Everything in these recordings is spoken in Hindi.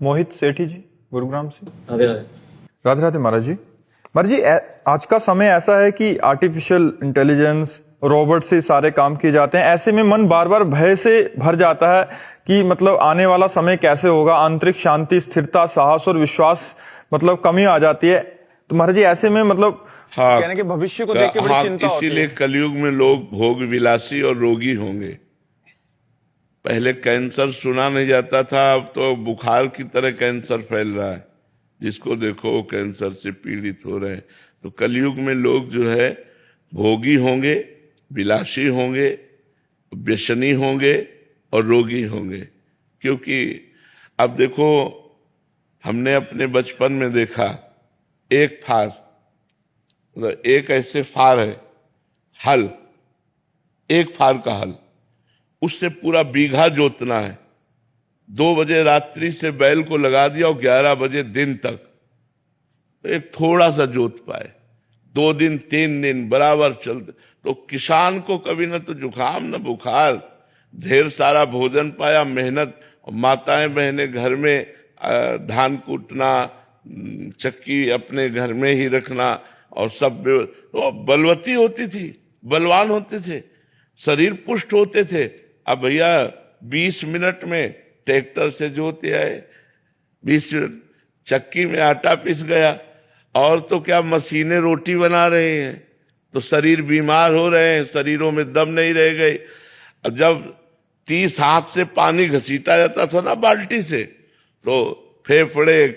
मोहित सेठी जी, गुरुग्राम से। राधे राधे। राधे राधे महाराज जी। महाराज जी, आज का समय ऐसा है कि आर्टिफिशियल इंटेलिजेंस, रोबोट से सारे काम किए जाते हैं। ऐसे में मन बार बार भय से भर जाता है कि मतलब आने वाला समय कैसे होगा। आंतरिक शांति, स्थिरता, साहस और विश्वास मतलब कमी आ जाती है। तो महाराज जी, ऐसे में मतलब कहने के भविष्य को देख के बड़ी चिंता होती है। इसीलिए कलयुग में लोग भोग विलासी और रोगी होंगे। पहले कैंसर सुना नहीं जाता था, अब तो बुखार की तरह कैंसर फैल रहा है। जिसको देखो वो कैंसर से पीड़ित हो रहे हैं। तो कलयुग में लोग जो है भोगी होंगे, विलासी होंगे, व्यसनी होंगे और रोगी होंगे। क्योंकि अब देखो, हमने अपने बचपन में देखा, एक फार, मतलब एक ऐसे फार है, हल, एक फार का हल, उससे पूरा बीघा जोतना है। 2 बजे रात्रि से बैल को लगा दिया और 11 बजे दिन तक एक थोड़ा सा जोत पाए। 2 दिन 3 दिन बराबर चलते। तो किसान को कभी न तो जुकाम न बुखार, ढेर सारा भोजन पाया, मेहनत। माताएं बहनें घर में धान कूटना, चक्की अपने घर में ही रखना, और सब तो बलवती होती थी, बलवान होते थे, शरीर पुष्ट होते थे। अब भैया 20 मिनट में ट्रैक्टर से जोते आए, 20 मिनट चक्की में आटा पिस गया, और तो क्या मशीनें रोटी बना रहे हैं। तो शरीर बीमार हो रहे हैं, शरीरों में दम नहीं रह गए। अब जब 30 हाथ से पानी घसीटा जाता था ना बाल्टी से, तो फेफड़े,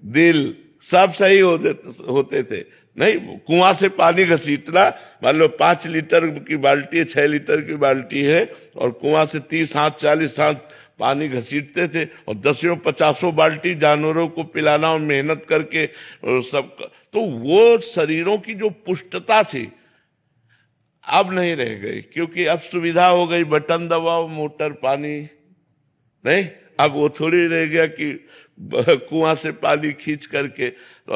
दिल सब सही होते थे। नहीं, कुआं से पानी घसीटना, मान लो 5 लीटर की बाल्टी है, 6 लीटर की बाल्टी है, और कुआं से 30 हाथ 40 हाथ पानी घसीटते थे, और 10-50 बाल्टी जानवरों को पिलाना और मेहनत करके सब। तो वो शरीरों की जो पुष्टता थी अब नहीं रह गई, क्योंकि अब सुविधा हो गई, बटन दबाओ मोटर पानी। नहीं, अब वो थोड़ी रह गया कि कुआं से पानी खींच करके। तो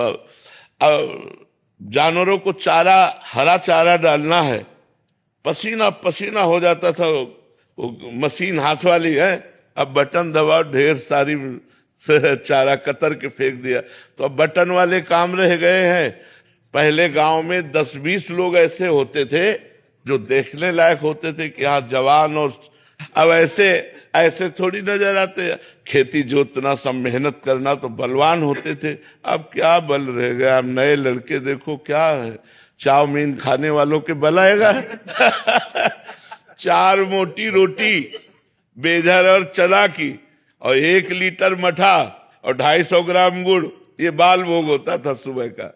अब जानवरों को चारा, हरा चारा डालना है, पसीना पसीना हो जाता था। वो मशीन हाथ वाली है, अब बटन दबाओ, ढेर सारी चारा कतर के फेंक दिया। तो अब बटन वाले काम रह गए हैं। पहले गांव में 10-20 लोग ऐसे होते थे जो देखने लायक होते थे कि हाँ जवान, और अब ऐसे थोड़ी नजर आते। खेती जोतना, सब मेहनत करना, तो बलवान होते थे। अब क्या बल रह गया। अब नए लड़के देखो, क्या है, चाउमीन खाने वालों के बल आएगा। 4 मोटी रोटी बेजर और चना की, और 1 लीटर मठा और 250 ग्राम गुड़, ये बाल भोग होता था सुबह का।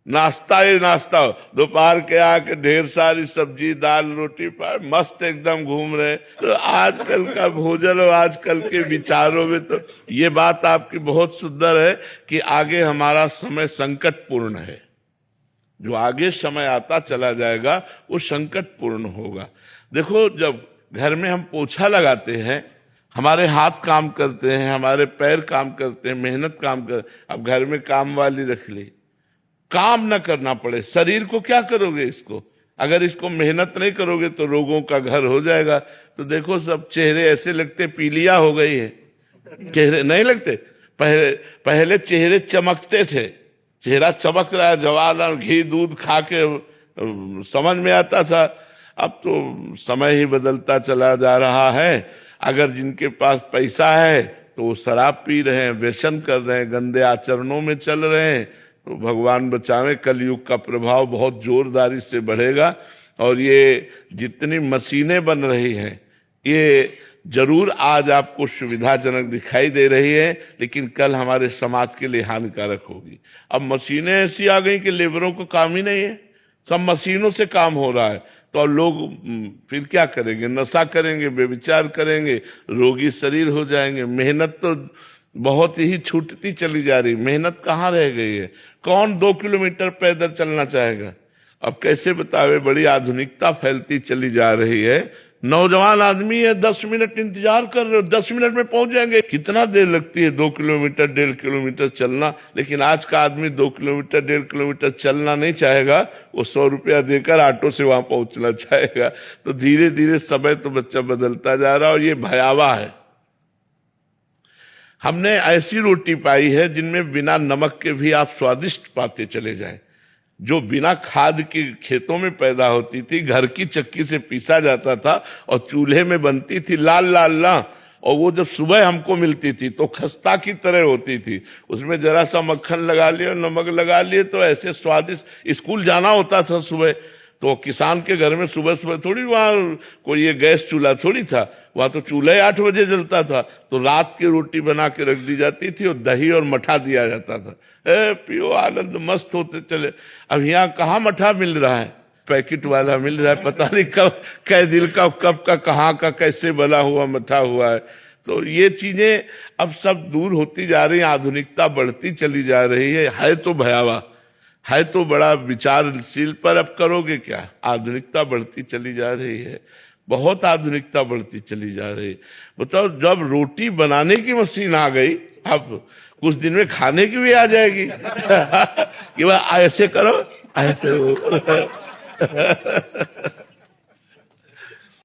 नाश्ता ही नाश्ता। दोपहर के आके ढेर सारी सब्जी, दाल, रोटी पर मस्त एकदम घूम रहे। तो आजकल का भोजन और आजकल के विचारों में तो ये बात आपकी बहुत सुंदर है कि आगे हमारा समय संकटपूर्ण है। जो आगे समय आता चला जाएगा वो संकटपूर्ण होगा। देखो, जब घर में हम पोछा लगाते हैं, हमारे हाथ काम करते हैं, हमारे पैर काम करते हैं, मेहनत काम कर। अब घर में काम वाली रख ली, काम न करना पड़े। शरीर को क्या करोगे इसको? अगर इसको मेहनत नहीं करोगे तो रोगों का घर हो जाएगा। तो देखो, सब चेहरे ऐसे लगते पीलिया हो गई है, चेहरे नहीं लगते। पहले चेहरे चमकते थे, चेहरा चमक रहा है, जवान, घी दूध खा के समझ में आता था। अब तो समय ही बदलता चला जा रहा है। अगर जिनके पास पैसा है तो वो शराब पी रहे हैं, व्यसन कर रहे हैं, गंदे आचरणों में चल रहे हैं। तो भगवान बचावे, कलयुग का प्रभाव बहुत जोरदारी से बढ़ेगा। और ये जितनी मशीनें बन रही हैं, ये जरूर आज आपको सुविधाजनक दिखाई दे रही है, लेकिन कल हमारे समाज के लिए हानिकारक होगी। अब मशीनें ऐसी आ गई कि लेबरों को काम ही नहीं है, सब मशीनों से काम हो रहा है। तो अब लोग फिर क्या करेंगे? नशा करेंगे, व्यभिचार करेंगे, रोगी शरीर हो जाएंगे। मेहनत तो बहुत ही छूटती चली जा रही, मेहनत कहाँ रह गई है? कौन 2 किलोमीटर पैदल चलना चाहेगा? अब कैसे बतावे, बड़ी आधुनिकता फैलती चली जा रही है। नौजवान आदमी है, 10 मिनट इंतजार कर रहे हो, 10 मिनट में पहुंच जाएंगे। कितना देर लगती है 2 किलोमीटर 1.5 किलोमीटर चलना? लेकिन आज का आदमी 2 किलोमीटर 1.5 किलोमीटर चलना नहीं चाहेगा, वो 100 रुपया देकर ऑटो से वहां पहुंचना चाहेगा। तो धीरे धीरे समय तो बच्चा बदलता जा रहा है, और ये भयावह है। हमने ऐसी रोटी पाई है जिनमें बिना नमक के भी आप स्वादिष्ट पाते चले जाएं, जो बिना खाद के खेतों में पैदा होती थी, घर की चक्की से पीसा जाता था और चूल्हे में बनती थी लाल लाल ला, और वो जब सुबह हमको मिलती थी तो खस्ता की तरह होती थी। उसमें जरा सा मक्खन लगा लिए और नमक लगा लिए तो ऐसे स्वादिष्ट। स्कूल जाना होता था सुबह, तो किसान के घर में सुबह सुबह थोड़ी वहाँ कोई ये गैस चूल्हा थोड़ी था, वहाँ तो चूल्हा 8 बजे जलता था, तो रात की रोटी बना के रख दी जाती थी और दही और मठा दिया जाता था। पियो आनंद मस्त होते चले। अब यहाँ कहाँ मठा मिल रहा है, पैकेट वाला मिल रहा है, पता नहीं कब कै दिल का कब का कहाँ का कैसे बना हुआ मठा हुआ है। तो ये चीजें अब सब दूर होती जा रही हैं, आधुनिकता बढ़ती चली जा रही है तो भयावह, है तो बड़ा विचारशील, पर अब करोगे क्या। आधुनिकता बढ़ती चली जा रही है, बहुत आधुनिकता बढ़ती चली जा रही है। बताओ, जब रोटी बनाने की मशीन आ गई, अब कुछ दिन में खाने की भी आ जाएगी कि भाई ऐसे करो ऐसे